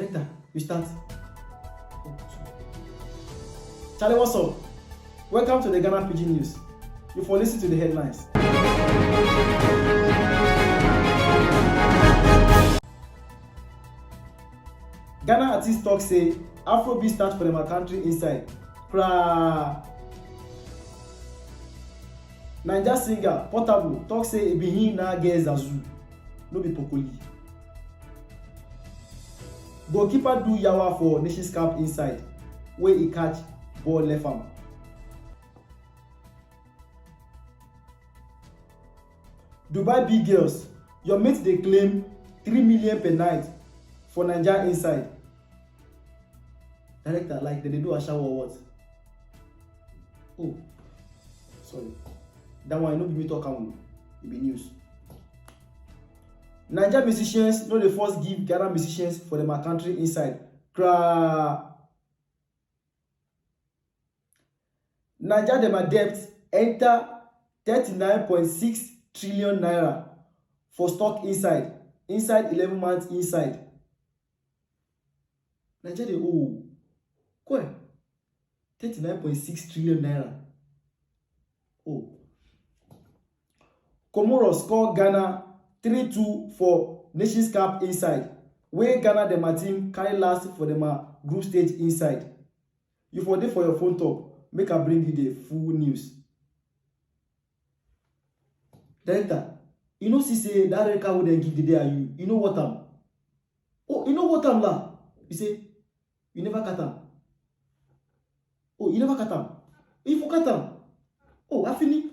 Director, you start. Charlie, what's up? Welcome to the Ghana Pidgin News. You for listen to the headlines. Ghana artists talk say Afrobeat start for them country inside. Naija singer Portable talk say e be him na get Zazu, no be Pokoli. Goalkeeper do yawa for Nations Cup inside, where he catch ball left arm. Dubai big girls, your mates dey claim 3 million per night for Naija inside. Director, like they do a shower or what? Oh, sorry. That one no be me talk am, it be news. Naija musicians no dey first give Ghana musicians for dem country inside. Naija dem debt enter 39.6 trillion naira for stock inside 11 months inside. Naija dey owe 39.6 trillion naira. Oh. Comoros score Ghana 3-2 for Nations Cup inside, where Ghana dem team carry last for dem group stage inside. You for dey for your phone top, make I bring you the full news. Director, you know see say that red card wey dem give the day are you know what am? Oh, you know what am la? You say you never cut am. Oh, you never cut am. You for cut am. Oh, I finish.